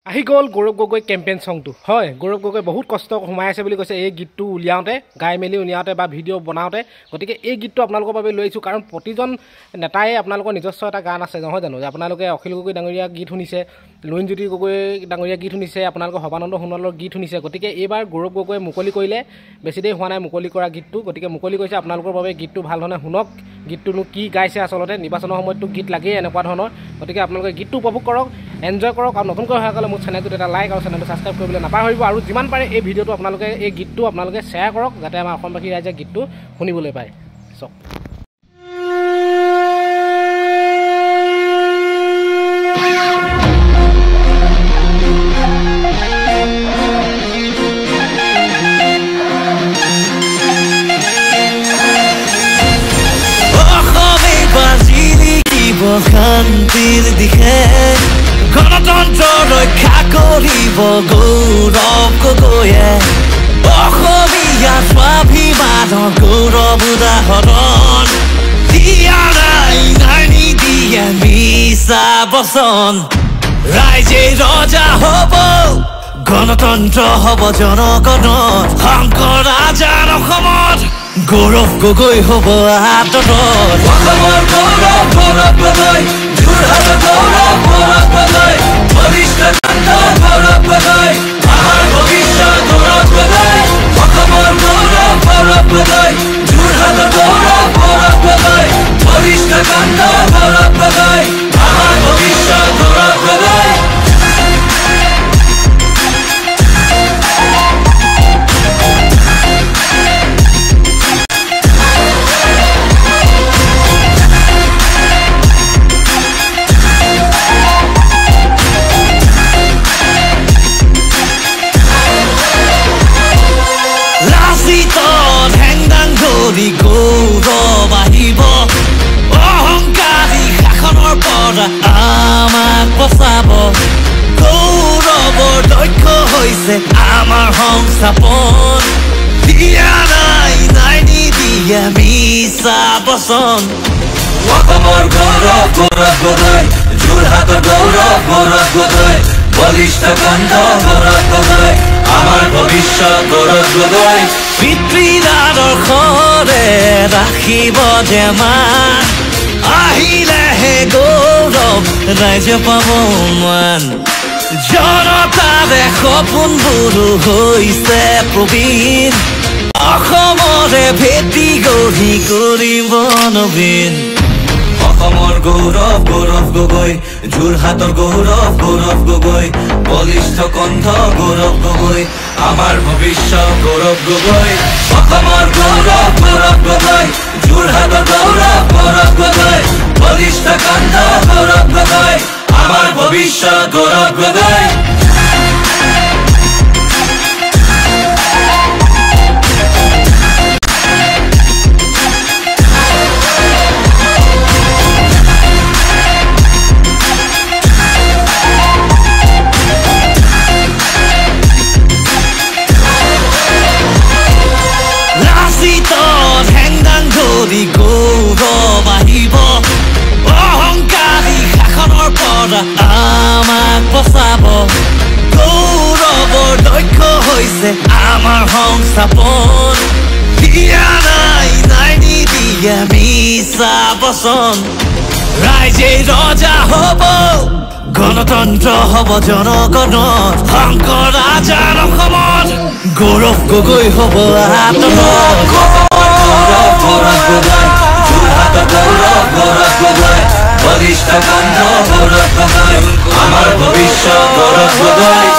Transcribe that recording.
আহি গ'ল গৌৰৱ গগৈ কেম্পেইন সংটো হয় গৌৰৱ গগৈ বহুত কষ্ট সোমাই আছে বুলি কৈছে এই গীতটো উলিয়াওঁতে গাই মেলি উলিয়াওঁতে বা ভিডিঅ' বনাওঁতে গতিকে এই গীতটো আপোনালোকৰ বাবে লৈছোঁ কাৰণ প্ৰতিজন নেতাই আপোনালোকৰ নিজস্ব এটা গান আছে নহয় জানো যে আপোনালোকে অখিল গগৈ ডাঙৰীয়া গীত শুনিছে লুইনজ্যোতি গগৈ ডাঙৰীয়া গীত শুনিছে আপোনালোকৰ সবানন্দ সোণোৱালৰ গীত শুনিছে গতিকে এইবাৰ গৌৰৱ গগৈ মুকলি কৰিলে বেছি দেৰি হোৱা নাই মুকলি কৰা গীতটো গতিকে মুকলি কৰিছে আপোনালোকৰ বাবে গীতটো ভাল ধৰণে শুনক গীতটোনো কি গাইছে আচলতে নিৰ্বাচনৰ সময়ততো গীত লাগেই এনেকুৱা ধৰণৰ গতিকে আপোনালোকে গীতটো উপভোগ কৰক এনজয় কৰক আৰু নতুনকৈ হোৱাসকলে মোৰ চেনেলটোত এটা লাইক আৰু চেনেলটো ছাবস্ক্ৰাইব কৰিবলৈ নাপাহৰিব আৰু যিমান পাৰে এই ভিডিঅ'টো আপোনালোকে এই গীতটো আপোনালোকে শ্বেয়াৰ কৰক যাতে আমাৰ অসমবাসী ৰাইজে গীতটো শুনিবলৈ পায় চক শান্তিৰ দিশে গণতন্ত্ৰ ৰক্ষা কৰিব গৌৰৱ গগৈয়ে অসমীয়া স্বাভিমানৰ গৌৰৱ উদাহৰণ দিয়া নাই নিদিয়ে মিছা বচন ৰাইজে ৰজা হ'ব গণতন্ত্ৰ হ'ব জনগণৰ শংকৰ ৰাজাৰ অসমত গৌৰৱ গগৈ হ'ব আতৰত অসমৰ গৌৰৱ গৌৰৱ গগৈ যোৰহাটৰ গৌৰৱ গৌৰৱ গগৈ বলিষ্ঠ কণ্ঠ গৌৰৱ গগৈ আমাৰ ভৱিষ্যত গৌৰৱ গগৈ অসমৰ গৌৰৱ গৌৰৱ গগৈ যোৰহাটৰ গৌৰৱ গৌৰৱ গগৈ বলিষ্ঠ কণ্ঠ গৌৰৱ গগৈ আমাৰ ভৱিষ্যত গৌৰৱ গগৈ গৌৰৱ আহিব অহংকাৰী শাসনৰ পৰা আমাক বচাব গৌৰৱৰ দক্ষ হৈছে আমাৰ সংস্থাপন দিয়া নাই নিদিয়ে মিছা বচন অসমৰ গৌৰৱ গৌৰৱ গগৈ যোৰহাটৰ গৌৰৱ গৌৰৱ গগৈ বলিষ্ঠ কণ্ঠ গৌৰৱ গগৈ আমাৰ ভৱিষ্যত গৌৰৱ গগৈ পিতৃৰ আদৰ্শৰে ৰাখিব যে মান আহিলেহে গৌৰৱ ৰাইজে পাব মান জনতাৰে সপোনবোৰো হৈছে প্ৰবীণ অসমৰে ভেটি গঢ়ি কৰিব নবীন অসমৰ গৌৰৱ গৌৰৱ গগৈ যোৰহাটৰ গৌৰৱ গৌৰৱ গগৈ বলিষ্ঠ কণ্ঠ গৌৰৱ গগৈ আমাৰ ভৱিষ্যত গৌৰৱ গগৈ অসমৰ গৌৰৱ গৌৰৱ গগৈ যোৰহাটৰ গৌৰৱ গৌৰৱ গগৈ বলিষ্ঠ কণ্ঠ গৌৰৱ গগৈ আমাৰ ভৱিষ্যত গৌৰৱ গগৈ গৌৰৱ আহিব অহংকাৰী শাসনৰ পৰা আমাক বচাব গৌৰৱৰ দক্ষ হৈছে আমাৰ সংস্থাপন দিয়া নাই নিদিয়ে মিছা বচন ৰাইজে ৰজা হ'ব গণতন্ত্ৰ হ'ব জনগণৰ শংকৰ ৰাজাৰ অসমত গৌৰৱ গগৈ হ'ব আতৰত গৌৰৱ গগৈ যোৰহাটৰ গৌৰৱ গৌৰৱ গগৈ বলিষ্ঠ কণ্ঠ গৌৰৱ গগৈ আমাৰ ভৱিষ্যত গৌৰৱ গগৈ